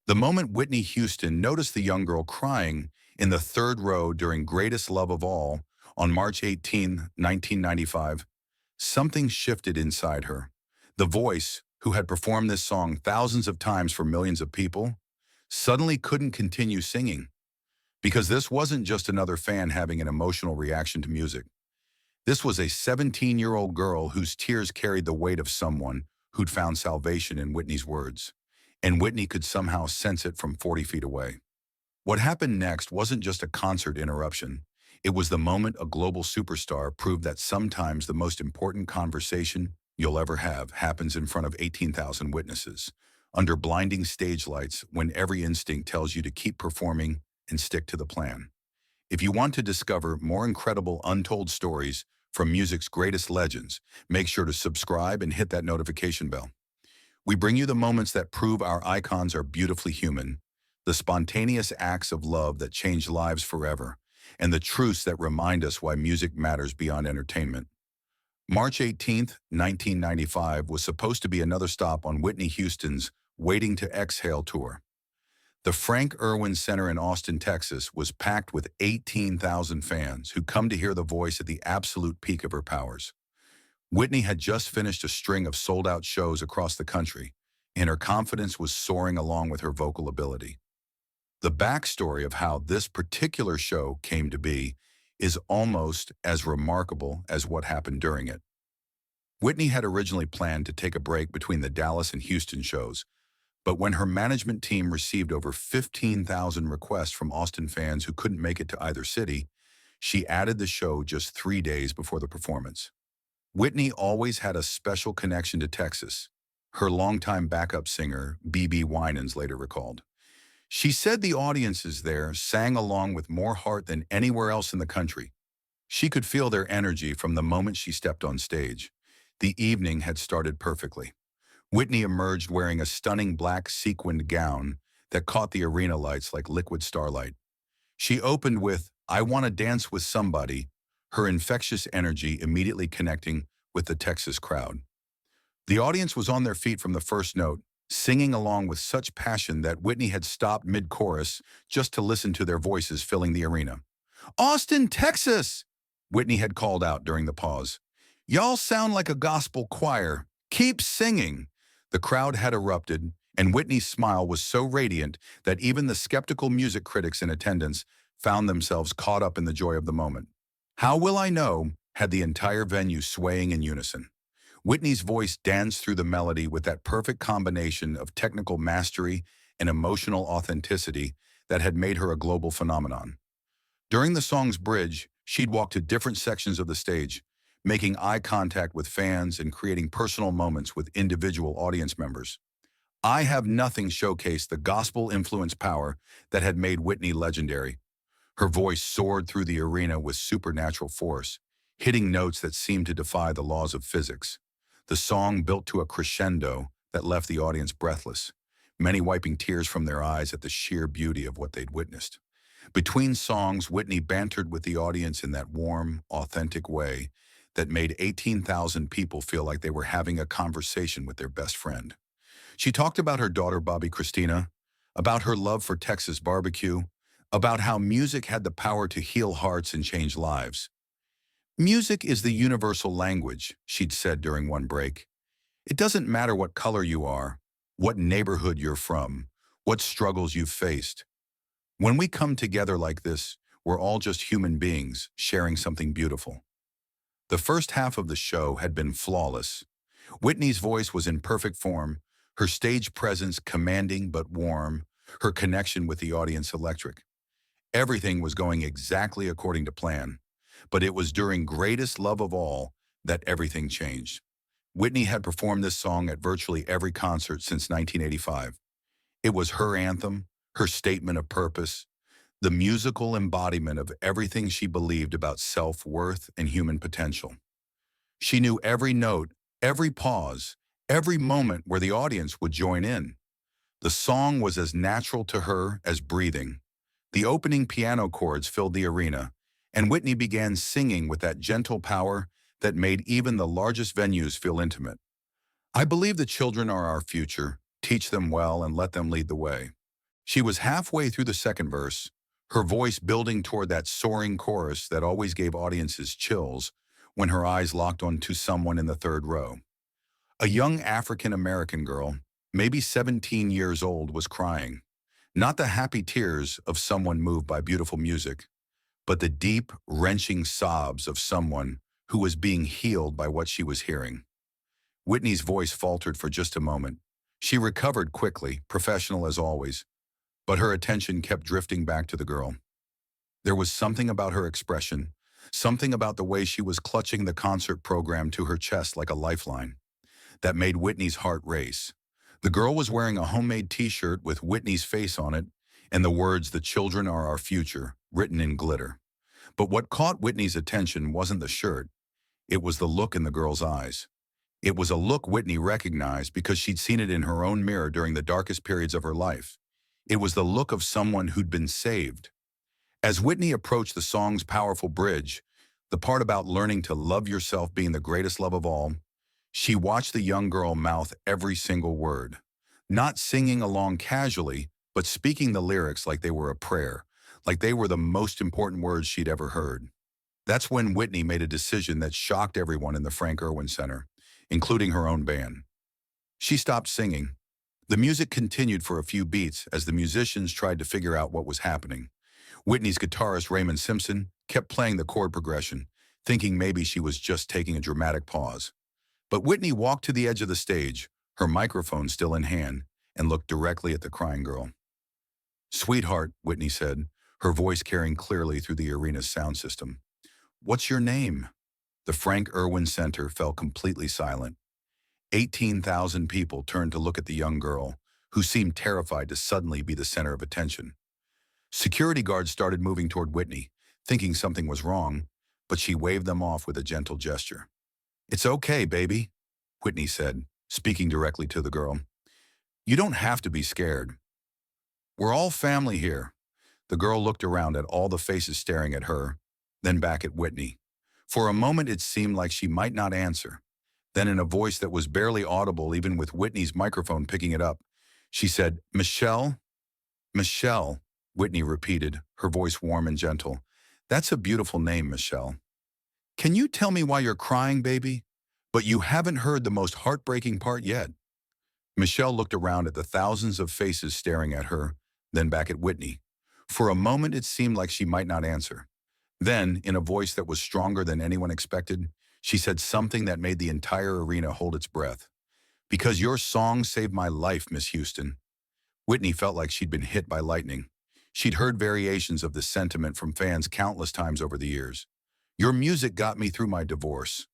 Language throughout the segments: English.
The moment Whitney Houston noticed the young girl crying in the third row during Greatest Love of All on March 18, 1995, something shifted inside her. The voice, who had performed this song thousands of times for millions of people, suddenly couldn't continue singing because this wasn't just another fan having an emotional reaction to music. This was a 17-year-old girl whose tears carried the weight of someone who'd found salvation in Whitney's words, and Whitney could somehow sense it from 40 feet away. What happened next wasn't just a concert interruption. It was the moment a global superstar proved that sometimes the most important conversation you'll ever have happens in front of 18,000 witnesses, under blinding stage lights when every instinct tells you to keep performing and stick to the plan. If you want to discover more incredible untold stories from music's greatest legends, make sure to subscribe and hit that notification bell. We bring you the moments that prove our icons are beautifully human, the spontaneous acts of love that change lives forever, and the truths that remind us why music matters beyond entertainment. March 18, 1995 was supposed to be another stop on Whitney Houston's Waiting to Exhale tour. The Erwin Center in Austin, Texas was packed with 18,000 fans who come to hear the voice at the absolute peak of her powers. Whitney had just finished a string of sold-out shows across the country, and her confidence was soaring along with her vocal ability. The backstory of how this particular show came to be is almost as remarkable as what happened during it. Whitney had originally planned to take a break between the Dallas and Houston shows, but when her management team received over 15,000 requests from Austin fans who couldn't make it to either city, she added the show just 3 days before the performance. Whitney always had a special connection to Texas, her longtime backup singer, B.B. Winans, later recalled. She said the audiences there sang along with more heart than anywhere else in the country. She could feel their energy from the moment she stepped on stage. The evening had started perfectly. Whitney emerged wearing a stunning black sequined gown that caught the arena lights like liquid starlight. She opened with, "I Want to Dance with Somebody," her infectious energy immediately connecting with the Texas crowd. The audience was on their feet from the first note, singing along with such passion that Whitney had stopped mid-chorus just to listen to their voices filling the arena. "Austin, Texas!" Whitney had called out during the pause. "Y'all sound like a gospel choir. Keep singing." The crowd had erupted, and Whitney's smile was so radiant that even the skeptical music critics in attendance found themselves caught up in the joy of the moment. "How Will I Know" had the entire venue swaying in unison. Whitney's voice danced through the melody with that perfect combination of technical mastery and emotional authenticity that had made her a global phenomenon. During the song's bridge, she'd walk to different sections of the stage, making eye contact with fans and creating personal moments with individual audience members. "I Have Nothing" showcased the gospel-influenced power that had made Whitney legendary. Her voice soared through the arena with supernatural force, hitting notes that seemed to defy the laws of physics. The song built to a crescendo that left the audience breathless, many wiping tears from their eyes at the sheer beauty of what they'd witnessed. Between songs, Whitney bantered with the audience in that warm, authentic way that made 18,000 people feel like they were having a conversation with their best friend. She talked about her daughter, Bobby Christina, about her love for Texas barbecue, about how music had the power to heal hearts and change lives. "Music is the universal language," she'd said during one break. "It doesn't matter what color you are, what neighborhood you're from, what struggles you've faced. When we come together like this, we're all just human beings sharing something beautiful." The first half of the show had been flawless. Whitney's voice was in perfect form, her stage presence commanding but warm, her connection with the audience electric. Everything was going exactly according to plan, but it was during Greatest Love of All that everything changed. Whitney had performed this song at virtually every concert since 1985. It was her anthem, her statement of purpose, the musical embodiment of everything she believed about self-worth and human potential. She knew every note, every pause, every moment where the audience would join in. The song was as natural to her as breathing. The opening piano chords filled the arena, and Whitney began singing with that gentle power that made even the largest venues feel intimate. "I believe the children are our future. Teach them well and let them lead the way." She was halfway through the second verse, her voice building toward that soaring chorus that always gave audiences chills, when her eyes locked onto someone in the third row. A young African-American girl, maybe 17 years old, was crying. Not the happy tears of someone moved by beautiful music, but the deep, wrenching sobs of someone who was being healed by what she was hearing. Whitney's voice faltered for just a moment. She recovered quickly, professional as always, but her attention kept drifting back to the girl. There was something about her expression, something about the way she was clutching the concert program to her chest like a lifeline, that made Whitney's heart race. The girl was wearing a homemade t-shirt with Whitney's face on it and the words, "The children are our future," written in glitter. But what caught Whitney's attention wasn't the shirt. It was the look in the girl's eyes. It was a look Whitney recognized because she'd seen it in her own mirror during the darkest periods of her life. It was the look of someone who'd been saved. As Whitney approached the song's powerful bridge, the part about learning to love yourself being the greatest love of all, she watched the young girl mouth every single word, not singing along casually, but speaking the lyrics like they were a prayer, like they were the most important words she'd ever heard. That's when Whitney made a decision that shocked everyone in the Erwin Center, including her own band. She stopped singing. The music continued for a few beats as the musicians tried to figure out what was happening. Whitney's guitarist, Raymond Simpson, kept playing the chord progression, thinking maybe she was just taking a dramatic pause. But Whitney walked to the edge of the stage, her microphone still in hand, and looked directly at the crying girl. "Sweetheart," Whitney said, her voice carrying clearly through the arena's sound system. "What's your name?" The Erwin Center fell completely silent. 18,000 people turned to look at the young girl, who seemed terrified to suddenly be the center of attention. Security guards started moving toward Whitney, thinking something was wrong, but she waved them off with a gentle gesture. "It's okay, baby," Whitney said, speaking directly to the girl. "You don't have to be scared. We're all family here." The girl looked around at all the faces staring at her, then back at Whitney. For a moment it seemed like she might not answer. Then in a voice that was barely audible even with Whitney's microphone picking it up, she said, "Michelle?" "Michelle," Whitney repeated, her voice warm and gentle. "That's a beautiful name, Michelle. Can you tell me why you're crying, baby? But you haven't heard the most heartbreaking part yet." Michelle looked around at the thousands of faces staring at her, then back at Whitney. For a moment it seemed like she might not answer. Then, in a voice that was stronger than anyone expected, she said something that made the entire arena hold its breath. "Because your song saved my life, Miss Houston." Whitney felt like she'd been hit by lightning. She'd heard variations of this sentiment from fans countless times over the years. "Your music got me through my divorce.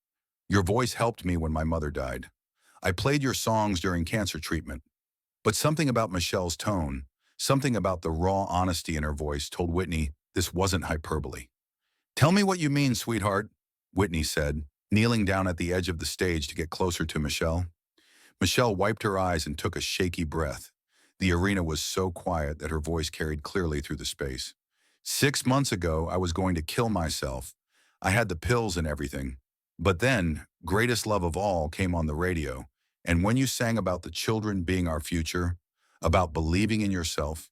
Your voice helped me when my mother died. I played your songs during cancer treatment." But something about Michelle's tone, something about the raw honesty in her voice told Whitney this wasn't hyperbole. "Tell me what you mean, sweetheart," Whitney said, kneeling down at the edge of the stage to get closer to Michelle. Michelle wiped her eyes and took a shaky breath. The arena was so quiet that her voice carried clearly through the space. "6 months ago, I was going to kill myself. I had the pills and everything. But then, Greatest Love of All came on the radio, and when you sang about the children being our future, about believing in yourself,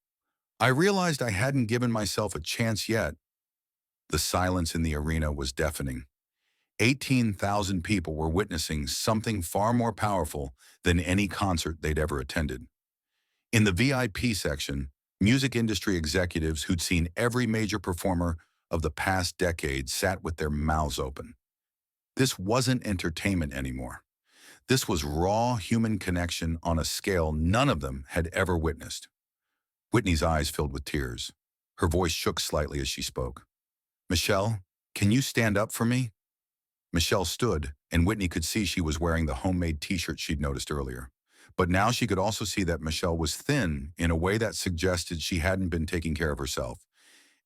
I realized I hadn't given myself a chance yet." The silence in the arena was deafening. 18,000 people were witnessing something far more powerful than any concert they'd ever attended. In the VIP section, music industry executives who'd seen every major performer of the past decade sat with their mouths open. This wasn't entertainment anymore. This was raw human connection on a scale none of them had ever witnessed. Whitney's eyes filled with tears. Her voice shook slightly as she spoke. "Michelle, can you stand up for me?" Michelle stood, and Whitney could see she was wearing the homemade t-shirt she'd noticed earlier. But now she could also see that Michelle was thin in a way that suggested she hadn't been taking care of herself.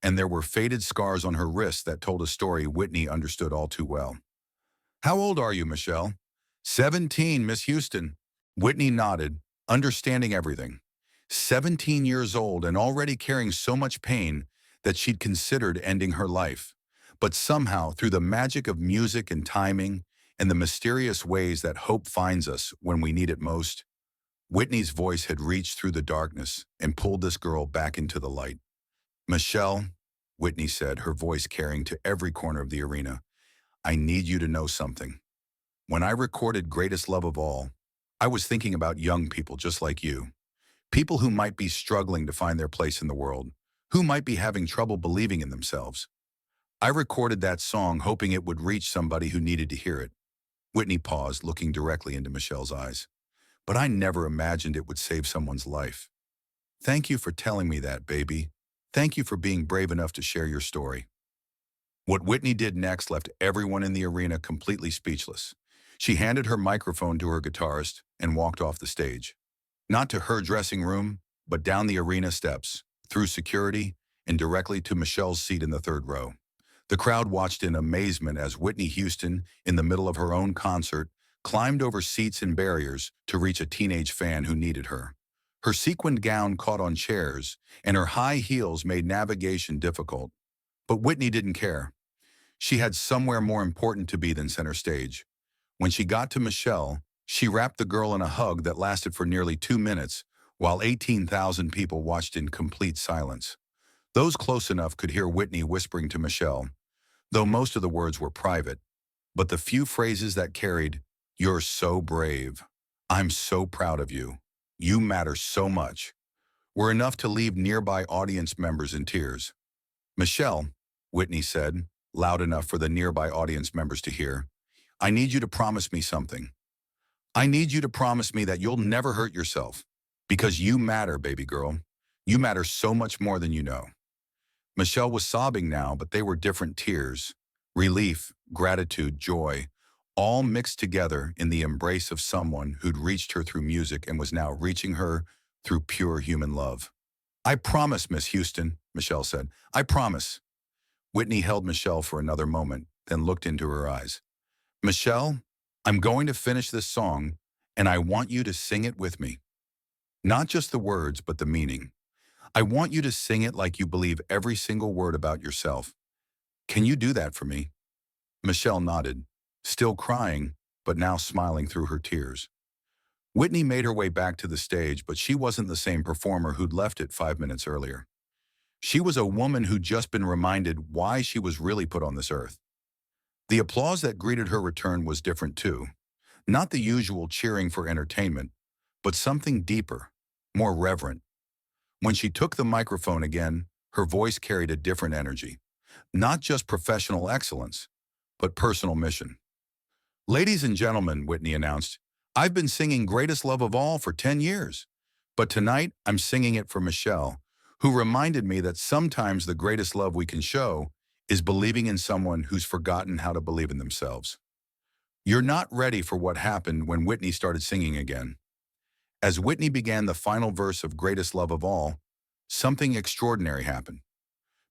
And there were faded scars on her wrists that told a story Whitney understood all too well. "How old are you, Michelle?" 17, Miss Houston." Whitney nodded, understanding everything. 17 years old and already carrying so much pain that she'd considered ending her life. But somehow, through the magic of music and timing and the mysterious ways that hope finds us when we need it most, Whitney's voice had reached through the darkness and pulled this girl back into the light. "Michelle," Whitney said, her voice carrying to every corner of the arena, "I need you to know something. When I recorded Greatest Love of All, I was thinking about young people just like you. People who might be struggling to find their place in the world, who might be having trouble believing in themselves. I recorded that song hoping it would reach somebody who needed to hear it." Whitney paused, looking directly into Michelle's eyes. "But I never imagined it would save someone's life. Thank you for telling me that, baby. Thank you for being brave enough to share your story." What Whitney did next left everyone in the arena completely speechless. She handed her microphone to her guitarist and walked off the stage. Not to her dressing room, but down the arena steps, through security, and directly to Michelle's seat in the third row. The crowd watched in amazement as Whitney Houston, in the middle of her own concert, climbed over seats and barriers to reach a teenage fan who needed her. Her sequined gown caught on chairs, and her high heels made navigation difficult. But Whitney didn't care. She had somewhere more important to be than center stage. When she got to Michelle, she wrapped the girl in a hug that lasted for nearly 2 minutes, while 18,000 people watched in complete silence. Those close enough could hear Whitney whispering to Michelle, though most of the words were private. But the few phrases that carried, "You're so brave. I'm so proud of you. You matter so much," were enough to leave nearby audience members in tears. "Michelle," Whitney said, loud enough for the nearby audience members to hear, "I need you to promise me something. I need you to promise me that you'll never hurt yourself. Because you matter, baby girl. You matter so much more than you know." Michelle was sobbing now, but they were different tears. Relief, gratitude, joy, all mixed together in the embrace of someone who'd reached her through music and was now reaching her through pure human love. "I promise, Miss Houston," Michelle said. "I promise." Whitney held Michelle for another moment, then looked into her eyes. "Michelle, I'm going to finish this song, and I want you to sing it with me. Not just the words, but the meaning. I want you to sing it like you believe every single word about yourself. Can you do that for me?" Michelle nodded, still crying, but now smiling through her tears. Whitney made her way back to the stage, but she wasn't the same performer who'd left it 5 minutes earlier. She was a woman who'd just been reminded why she was really put on this earth. The applause that greeted her return was different too. Not the usual cheering for entertainment, but something deeper, more reverent. When she took the microphone again, her voice carried a different energy. Not just professional excellence, but personal mission. "Ladies and gentlemen," Whitney announced, "I've been singing Greatest Love of All for 10 years. But tonight, I'm singing it for Michelle, who reminded me that sometimes the greatest love we can show is believing in someone who's forgotten how to believe in themselves." You're not ready for what happened when Whitney started singing again. As Whitney began the final verse of Greatest Love of All, something extraordinary happened.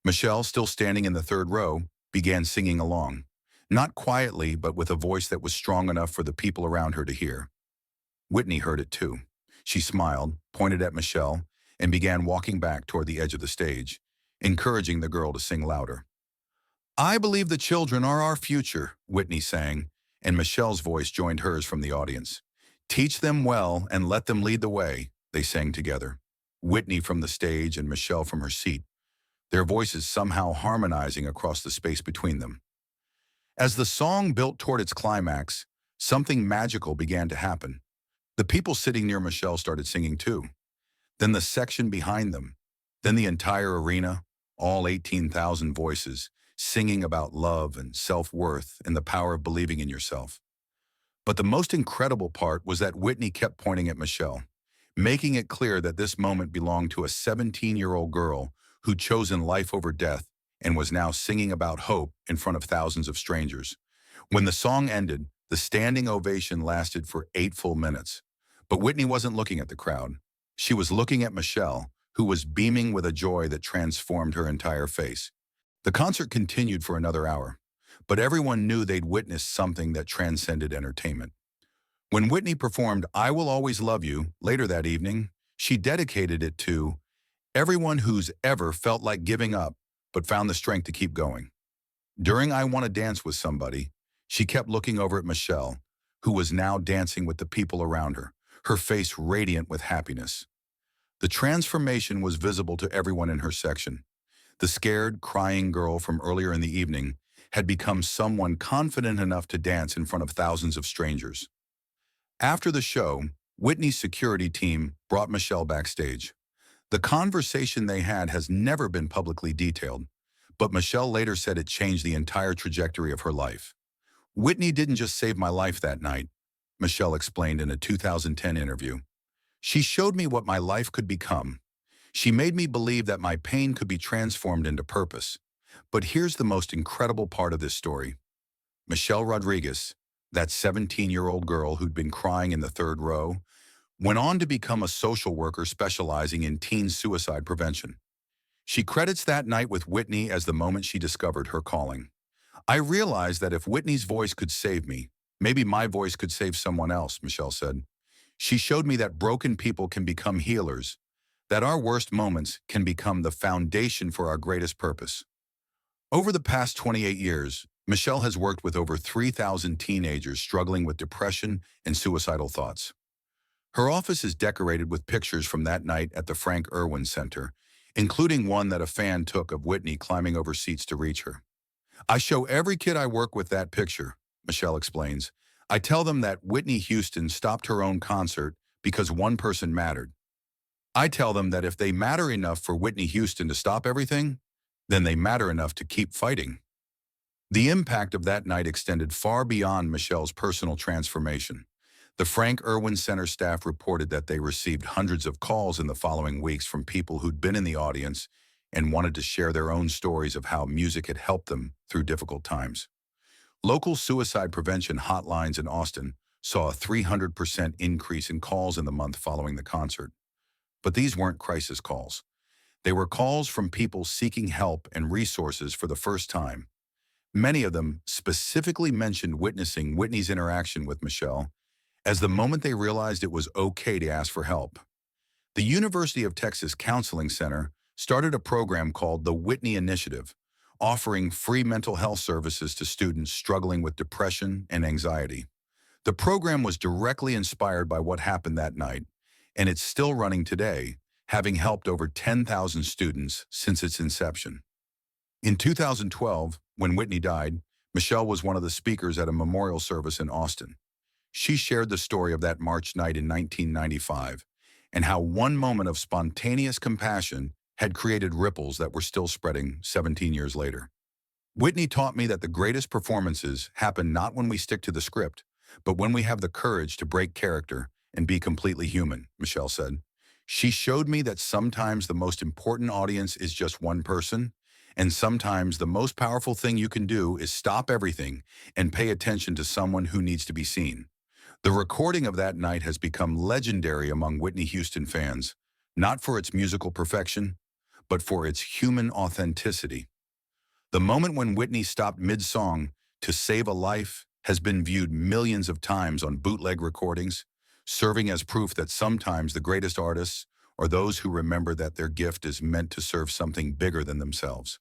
Michelle, still standing in the third row, began singing along. Not quietly, but with a voice that was strong enough for the people around her to hear. Whitney heard it too. She smiled, pointed at Michelle, and began walking back toward the edge of the stage, encouraging the girl to sing louder. "I believe the children are our future," Whitney sang, and Michelle's voice joined hers from the audience. "Teach them well and let them lead the way," they sang together. Whitney from the stage and Michelle from her seat, their voices somehow harmonizing across the space between them. As the song built toward its climax, something magical began to happen. The people sitting near Michelle started singing too. Then the section behind them. Then the entire arena, all 18,000 voices, singing about love and self-worth and the power of believing in yourself. But the most incredible part was that Whitney kept pointing at Michelle, making it clear that this moment belonged to a 17-year-old girl who'd chosen life over death and was now singing about hope in front of thousands of strangers. When the song ended, the standing ovation lasted for 8 full minutes. But Whitney wasn't looking at the crowd. She was looking at Michelle, who was beaming with a joy that transformed her entire face. The concert continued for another hour, but everyone knew they'd witnessed something that transcended entertainment. When Whitney performed "I Will Always Love You" later that evening, she dedicated it to everyone who's ever felt like giving up but found the strength to keep going. During "I Want to Dance with Somebody," she kept looking over at Michelle, who was now dancing with the people around her, her face radiant with happiness. The transformation was visible to everyone in her section. The scared, crying girl from earlier in the evening had become someone confident enough to dance in front of thousands of strangers. After the show, Whitney's security team brought Michelle backstage. The conversation they had has never been publicly detailed, but Michelle later said it changed the entire trajectory of her life. Whitney didn't just save my life that night, Michelle explained in a 2010 interview. She showed me what my life could become. She made me believe that my pain could be transformed into purpose. But here's the most incredible part of this story. Michelle Rodriguez, that 17-year-old girl who'd been crying in the third row, went on to become a social worker specializing in teen suicide prevention. She credits that night with Whitney as the moment she discovered her calling. I realized that if Whitney's voice could save me, maybe my voice could save someone else, Michelle said. She showed me that broken people can become healers, that our worst moments can become the foundation for our greatest purpose. Over the past 28 years, Michelle has worked with over 3,000 teenagers struggling with depression and suicidal thoughts. Her office is decorated with pictures from that night at the Erwin Center, including one that a fan took of Whitney climbing over seats to reach her. I show every kid I work with that picture, Michelle explains. I tell them that Whitney Houston stopped her own concert because one person mattered. I tell them that if they matter enough for Whitney Houston to stop everything, then they matter enough to keep fighting. The impact of that night extended far beyond Michelle's personal transformation. The Erwin Center staff reported that they received hundreds of calls in the following weeks from people who'd been in the audience and wanted to share their own stories of how music had helped them through difficult times. Local suicide prevention hotlines in Austin saw a 300% increase in calls in the month following the concert. But these weren't crisis calls. They were calls from people seeking help and resources for the first time. Many of them specifically mentioned witnessing Whitney's interaction with Michelle as the moment they realized it was okay to ask for help. The University of Texas Counseling Center started a program called the Whitney Initiative, offering free mental health services to students struggling with depression and anxiety. The program was directly inspired by what happened that night, and it's still running today, having helped over 10,000 students since its inception. In 2012, when Whitney died, Michelle was one of the speakers at a memorial service in Austin. She shared the story of that March night in 1995 and how one moment of spontaneous compassion had created ripples that were still spreading 17 years later. Whitney taught me that the greatest performances happen not when we stick to the script, but when we have the courage to break character and be completely human, Michelle said. She showed me that sometimes the most important audience is just one person, and sometimes the most powerful thing you can do is stop everything and pay attention to someone who needs to be seen. The recording of that night has become legendary among Whitney Houston fans, not for its musical perfection, but for its human authenticity. The moment when Whitney stopped mid-song to save a life has been viewed millions of times on bootleg recordings, serving as proof that sometimes the greatest artists are those who remember that their gift is meant to serve something bigger than themselves.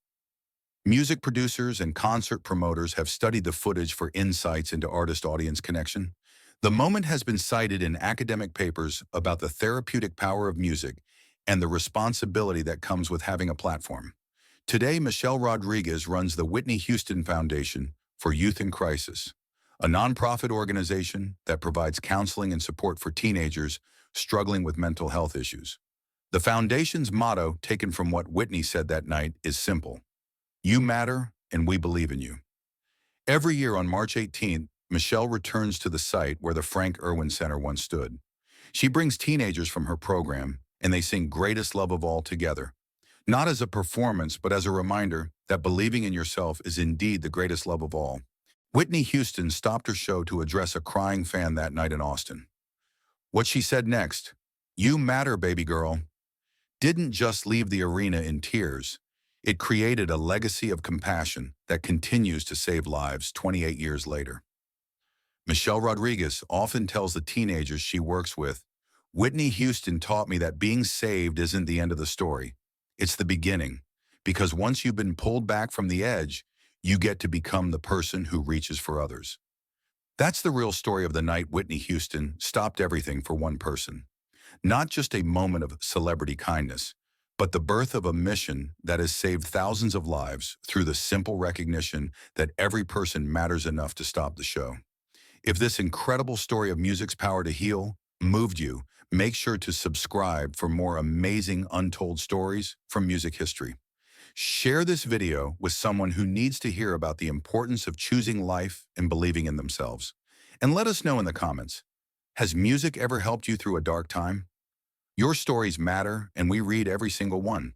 Music producers and concert promoters have studied the footage for insights into artist-audience connection. The moment has been cited in academic papers about the therapeutic power of music and the responsibility that comes with having a platform. Today, Michelle Rodriguez runs the Whitney Houston Foundation for Youth in Crisis, a nonprofit organization that provides counseling and support for teenagers struggling with mental health issues. The foundation's motto, taken from what Whitney said that night, is simple: "You matter, and we believe in you." Every year on March 18th, Michelle returns to the site where the Erwin Center once stood. She brings teenagers from her program, and they sing "Greatest Love of All" together, not as a performance, but as a reminder that believing in yourself is indeed the greatest love of all. Whitney Houston stopped her show to address a crying fan that night in Austin. What she said next, "You matter, baby girl," didn't just leave the arena in tears. It created a legacy of compassion that continues to save lives 28 years later. Michelle Rodriguez often tells the teenagers she works with, "Whitney Houston taught me that being saved isn't the end of the story. It's the beginning, because once you've been pulled back from the edge, you get to become the person who reaches for others." That's the real story of the night Whitney Houston stopped everything for one person. Not just a moment of celebrity kindness, but the birth of a mission that has saved thousands of lives through the simple recognition that every person matters enough to stop the show. If this incredible story of music's power to heal moved you, make sure to subscribe for more amazing untold stories from music history. Share this video with someone who needs to hear about the importance of choosing life and believing in themselves. And let us know in the comments, has music ever helped you through a dark time? Your stories matter, and we read every single one.